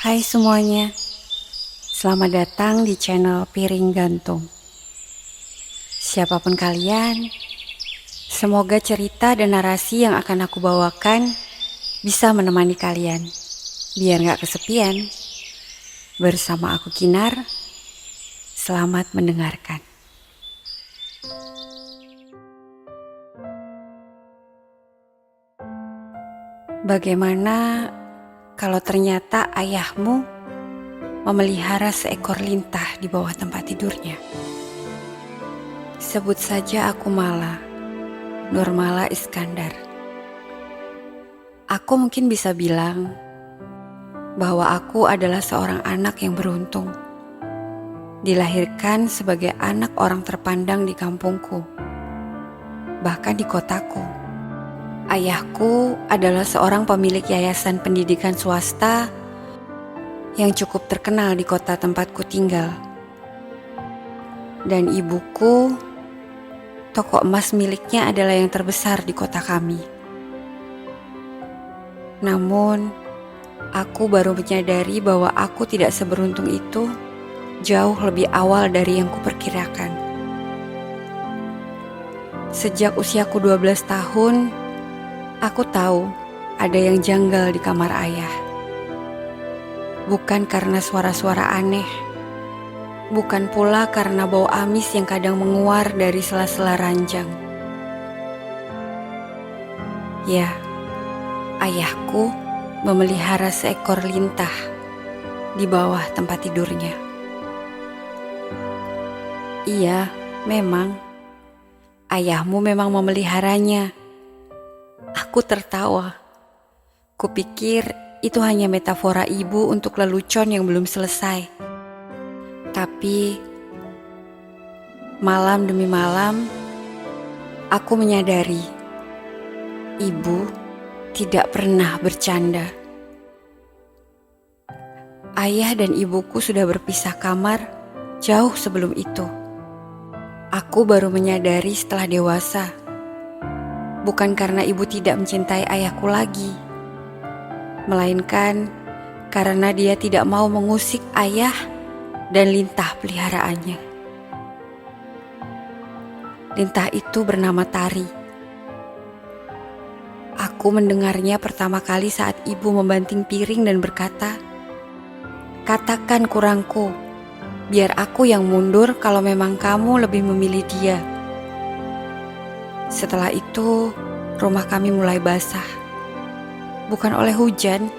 Hai semuanya, selamat datang di channel Piring Gantung. Siapapun kalian, semoga cerita dan narasi yang akan aku bawakan bisa menemani kalian, biar gak kesepian. Bersama aku Kinar, selamat mendengarkan. Bagaimana kalau ternyata ayahmu memelihara seekor lintah di bawah tempat tidurnya? Sebut saja aku Mala, Nurmala Iskandar. Aku mungkin bisa bilang bahwa aku adalah seorang anak yang beruntung. Dilahirkan sebagai anak orang terpandang di kampungku, bahkan di kotaku. Ayahku adalah seorang pemilik yayasan pendidikan swasta yang cukup terkenal di kota tempatku tinggal. Dan ibuku, toko emas miliknya adalah yang terbesar di kota kami. Namun, aku baru menyadari bahwa aku tidak seberuntung itu jauh lebih awal dari yang kuperkirakan. Sejak usiaku 12 tahun, aku tahu ada yang janggal di kamar ayah. Bukan karena suara-suara aneh, bukan pula karena bau amis yang kadang menguar dari sela-sela ranjang. Ya, ayahku memelihara seekor lintah di bawah tempat tidurnya. Iya, memang ayahmu memang memeliharanya. Aku tertawa. Kupikir itu hanya metafora ibu untuk lelucon yang belum selesai. Tapi malam demi malam, aku menyadari ibu tidak pernah bercanda. Ayah dan ibuku sudah berpisah kamar jauh sebelum itu. Aku baru menyadari setelah dewasa. Bukan karena ibu tidak mencintai ayahku lagi, melainkan karena dia tidak mau mengusik ayah dan lintah peliharaannya. Lintah itu bernama Tari. Aku mendengarnya pertama kali saat ibu membanting piring dan berkata, "Katakan kurangku, biar aku yang mundur kalau memang kamu lebih memilih dia." Setelah itu, rumah kami mulai basah. Bukan oleh hujan,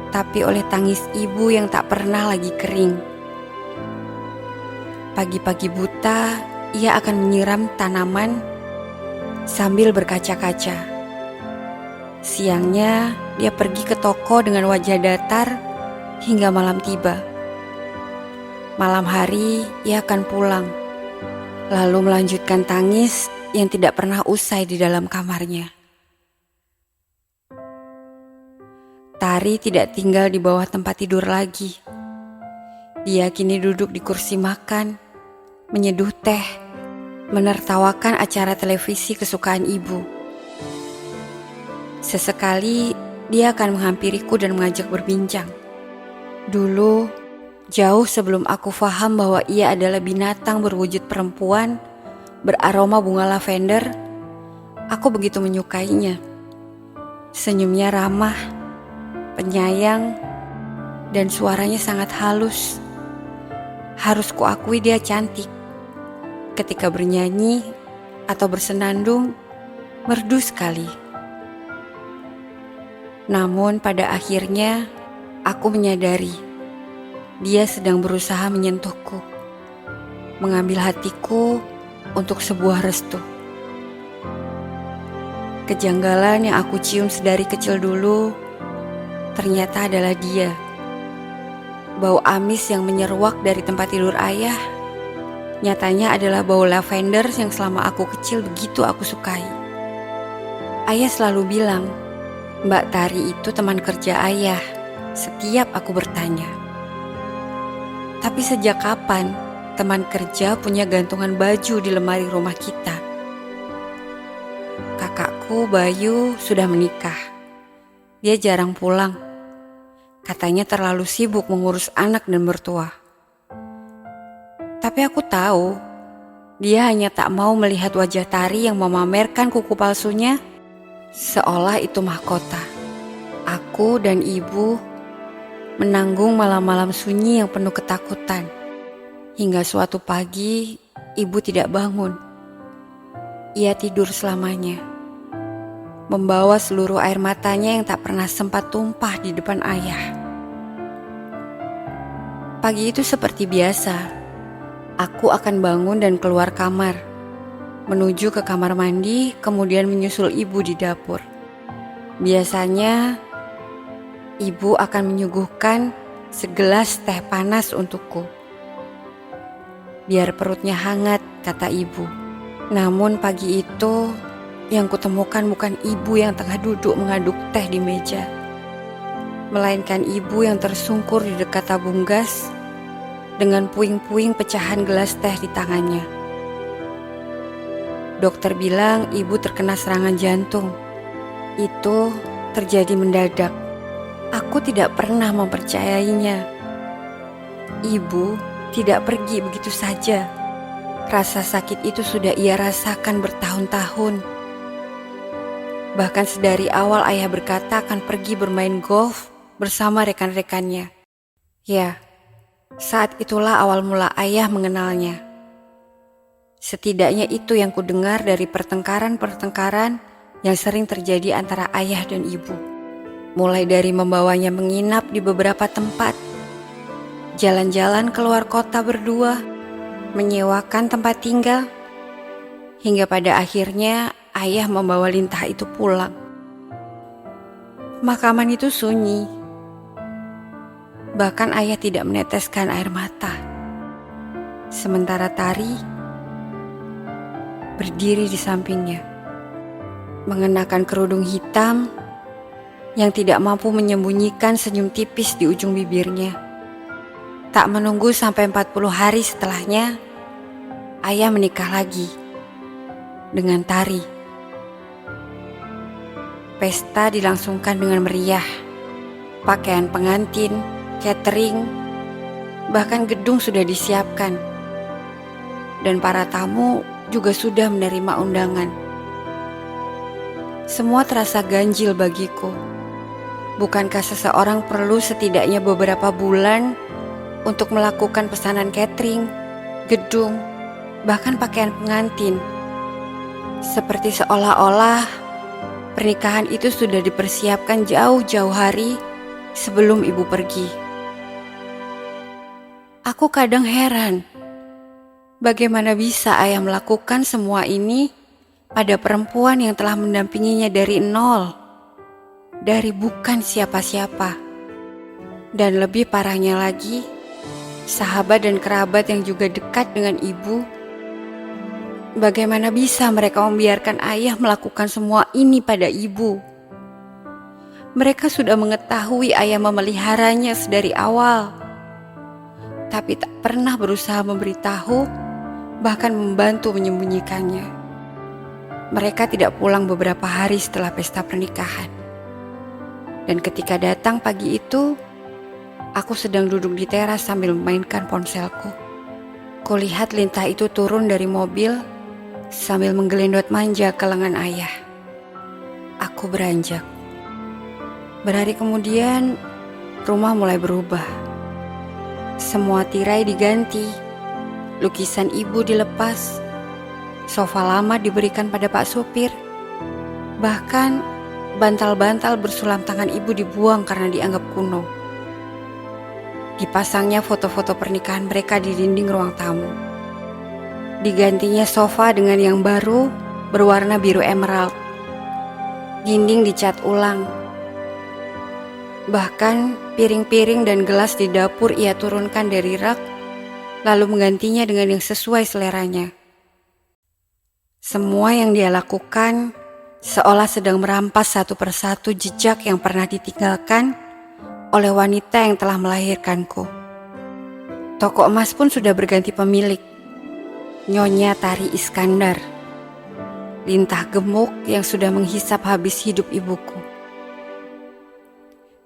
tapi oleh tangis ibu yang tak pernah lagi kering. Pagi-pagi buta, ia akan menyiram tanaman sambil berkaca-kaca. Siangnya, dia pergi ke toko dengan wajah datar hingga malam tiba. Malam hari, ia akan pulang, lalu melanjutkan tangis yang tidak pernah usai di dalam kamarnya. Tari tidak tinggal di bawah tempat tidur lagi. Dia kini duduk di kursi makan, menyeduh teh, menertawakan acara televisi kesukaan ibu. Sesekali dia akan menghampiriku dan mengajak berbincang. Dulu, jauh sebelum aku faham bahwa ia adalah binatang berwujud perempuan, beraroma bunga lavender, aku begitu menyukainya. Senyumnya ramah, penyayang, dan suaranya sangat halus. Harus kuakui dia cantik. Ketika bernyanyi atau bersenandung, merdu sekali. Namun pada akhirnya, aku menyadari dia sedang berusaha menyentuhku, mengambil hatiku untuk sebuah restu. Kejanggalan yang aku cium sedari kecil dulu ternyata adalah dia. Bau amis yang menyeruak dari tempat tidur ayah nyatanya adalah bau lavender yang selama aku kecil begitu aku sukai. Ayah selalu bilang, Mbak Tari itu teman kerja ayah, setiap aku bertanya. Tapi sejak kapan teman kerja punya gantungan baju di lemari rumah kita? Kakakku Bayu sudah menikah. Dia jarang pulang. Katanya terlalu sibuk mengurus anak dan mertua. Tapi aku tahu, dia hanya tak mau melihat wajah Tari yang memamerkan kuku palsunya, seolah itu mahkota. Aku dan ibu menanggung malam-malam sunyi yang penuh ketakutan. Hingga suatu pagi, ibu tidak bangun. Ia tidur selamanya, membawa seluruh air matanya yang tak pernah sempat tumpah di depan ayah. Pagi itu seperti biasa. Aku akan bangun dan keluar kamar, menuju ke kamar mandi, kemudian menyusul ibu di dapur. Biasanya, ibu akan menyuguhkan segelas teh panas untukku. Biar perutnya hangat, kata ibu. Namun pagi itu, yang kutemukan bukan ibu yang tengah duduk mengaduk teh di meja, melainkan ibu yang tersungkur di dekat tabung gas dengan puing-puing pecahan gelas teh di tangannya. Dokter bilang ibu terkena serangan jantung. Itu terjadi mendadak. Aku tidak pernah mempercayainya. Ibu tidak pergi begitu saja. Rasa sakit itu sudah ia rasakan bertahun-tahun. Bahkan sedari awal ayah berkata akan pergi bermain golf bersama rekan-rekannya. Ya, saat itulah awal mula ayah mengenalnya. Setidaknya itu yang kudengar dari pertengkaran-pertengkaran yang sering terjadi antara ayah dan ibu. Mulai dari membawanya menginap di beberapa tempat, jalan-jalan keluar kota berdua, menyewakan tempat tinggal, hingga pada akhirnya ayah membawa Lintah itu pulang. Pemakaman itu sunyi. Bahkan ayah tidak meneteskan air mata. Sementara Tari berdiri di sampingnya, mengenakan kerudung hitam yang tidak mampu menyembunyikan senyum tipis di ujung bibirnya. Tak menunggu sampai 40 hari setelahnya, ayah menikah lagi dengan Tari. Pesta dilangsungkan dengan meriah. Pakaian pengantin, catering, bahkan gedung sudah disiapkan. Dan para tamu juga sudah menerima undangan. Semua terasa ganjil bagiku. Bukankah seseorang perlu setidaknya beberapa bulan untuk melakukan pesanan catering, gedung, bahkan pakaian pengantin? Seperti seolah-olah pernikahan itu sudah dipersiapkan jauh-jauh hari sebelum ibu pergi. Aku kadang heran, bagaimana bisa ayah melakukan semua ini pada perempuan yang telah mendampinginya dari nol, dari bukan siapa-siapa. Dan lebih parahnya lagi, sahabat dan kerabat yang juga dekat dengan ibu. Bagaimana bisa mereka membiarkan ayah melakukan semua ini pada ibu? Mereka sudah mengetahui ayah memeliharanya sedari awal, tapi tak pernah berusaha memberitahu, bahkan membantu menyembunyikannya. Mereka tidak pulang beberapa hari setelah pesta pernikahan. Dan ketika datang pagi itu, aku sedang duduk di teras sambil memainkan ponselku. Kulihat Lintah itu turun dari mobil sambil menggelendot manja ke lengan ayah. Aku beranjak. Berhari kemudian, rumah mulai berubah. Semua tirai diganti, lukisan ibu dilepas, sofa lama diberikan pada Pak Supir, bahkan bantal-bantal bersulam tangan ibu dibuang karena dianggap kuno. Dipasangnya foto-foto pernikahan mereka di dinding ruang tamu. Digantinya sofa dengan yang baru berwarna biru emerald. Dinding dicat ulang. Bahkan piring-piring dan gelas di dapur ia turunkan dari rak, lalu menggantinya dengan yang sesuai seleranya. Semua yang dia lakukan seolah sedang merampas satu persatu jejak yang pernah ditinggalkan oleh wanita yang telah melahirkanku. Toko emas pun sudah berganti pemilik, Nyonya Tari Iskandar, Lintah gemuk yang sudah menghisap habis hidup ibuku.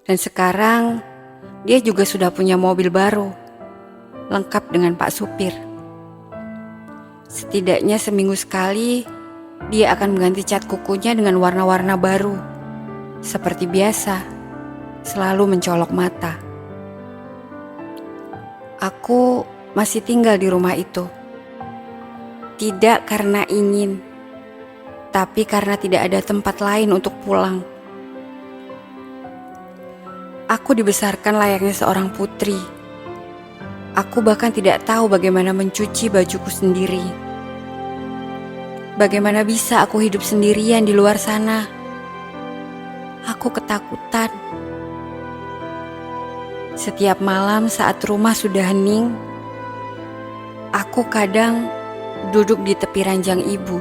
Dan sekarang dia juga sudah punya mobil baru, lengkap dengan Pak Supir. Setidaknya seminggu sekali, dia akan mengganti cat kukunya dengan warna-warna baru. Seperti biasa, selalu mencolok mata. Aku masih tinggal di rumah itu. Tidak karena ingin, tapi karena tidak ada tempat lain untuk pulang. Aku dibesarkan layaknya seorang putri. Aku bahkan tidak tahu bagaimana mencuci bajuku sendiri. Bagaimana bisa aku hidup sendirian di luar sana? Aku ketakutan. Setiap malam saat rumah sudah hening, aku kadang duduk di tepi ranjang ibu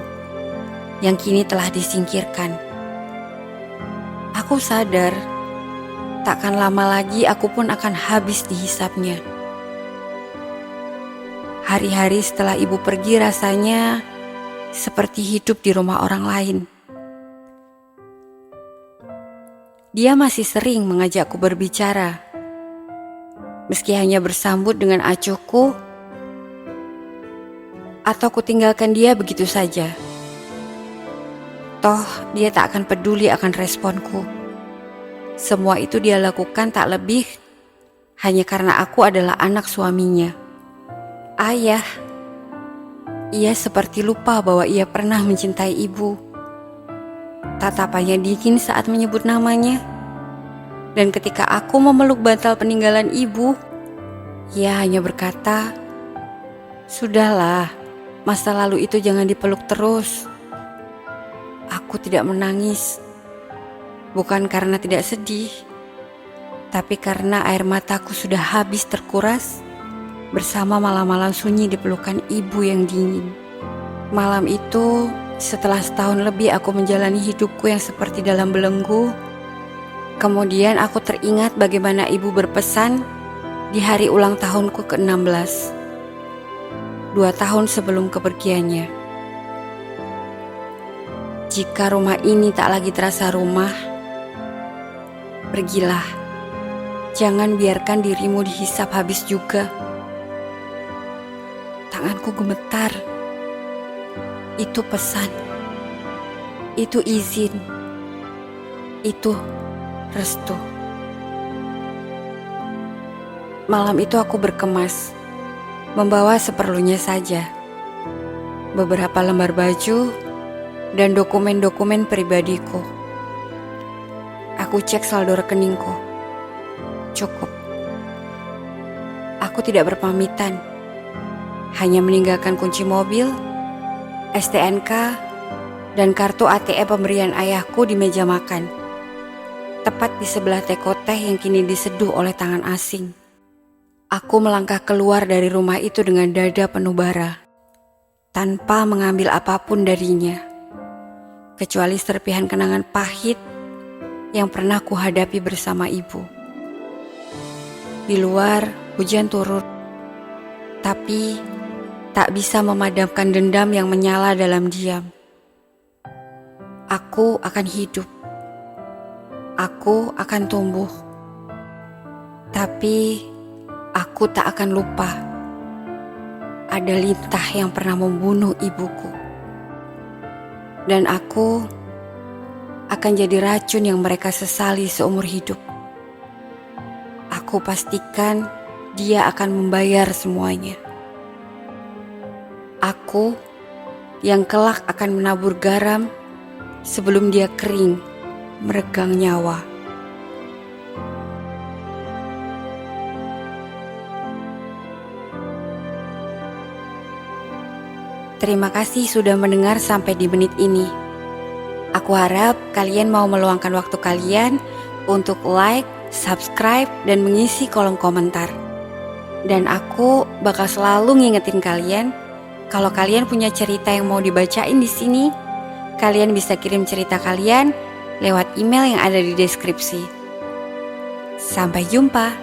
yang kini telah disingkirkan. Aku sadar, takkan lama lagi aku pun akan habis dihisapnya. Hari-hari setelah ibu pergi rasanya seperti hidup di rumah orang lain. Dia masih sering mengajakku berbicara, meski hanya bersambut dengan acuhku, atau kutinggalkan dia begitu saja. Toh dia tak akan peduli akan responku. Semua itu dia lakukan tak lebih hanya karena aku adalah anak suaminya. Ayah, ia seperti lupa bahwa ia pernah mencintai ibu. Tatapannya dingin saat menyebut namanya. Dan ketika aku memeluk bantal peninggalan ibu, ia hanya berkata, "Sudahlah, masa lalu itu jangan dipeluk terus." Aku tidak menangis, bukan karena tidak sedih, tapi karena air mataku sudah habis terkuras bersama malam-malam sunyi di pelukan ibu yang dingin. Malam itu, setelah setahun lebih aku menjalani hidupku yang seperti dalam belenggu, kemudian aku teringat bagaimana ibu berpesan di hari ulang tahunku ke-16, 2 tahun sebelum kepergiannya. Jika rumah ini tak lagi terasa rumah, pergilah. Jangan biarkan dirimu dihisap habis juga. Tanganku gemetar. Itu pesan. Itu izin. Itu restu. Malam itu aku berkemas, membawa seperlunya saja. Beberapa lembar baju dan dokumen-dokumen pribadiku. Aku cek saldo rekeningku. Cukup. Aku tidak berpamitan. Hanya meninggalkan kunci mobil, STNK, dan kartu ATM pemberian ayahku di meja makan. Tepat di sebelah teko teh yang kini diseduh oleh tangan asing. Aku melangkah keluar dari rumah itu dengan dada penuh bara, tanpa mengambil apapun darinya, kecuali serpihan kenangan pahit yang pernah kuhadapi bersama ibu. Di luar, hujan turun, tapi tak bisa memadamkan dendam yang menyala dalam diam. Aku akan hidup. Aku akan tumbuh. Tapi aku tak akan lupa. Ada lintah yang pernah membunuh ibuku. Dan aku akan jadi racun yang mereka sesali seumur hidup. Aku pastikan dia akan membayar semuanya. Aku yang kelak akan menabur garam sebelum dia kering, meregang nyawa. Terima kasih sudah mendengar sampai di menit ini. Aku harap kalian mau meluangkan waktu kalian untuk like, subscribe, dan mengisi kolom komentar. Dan aku bakal selalu ngingetin kalian, kalau kalian punya cerita yang mau dibacain di sini, kalian bisa kirim cerita kalian lewat email yang ada di deskripsi. Sampai jumpa.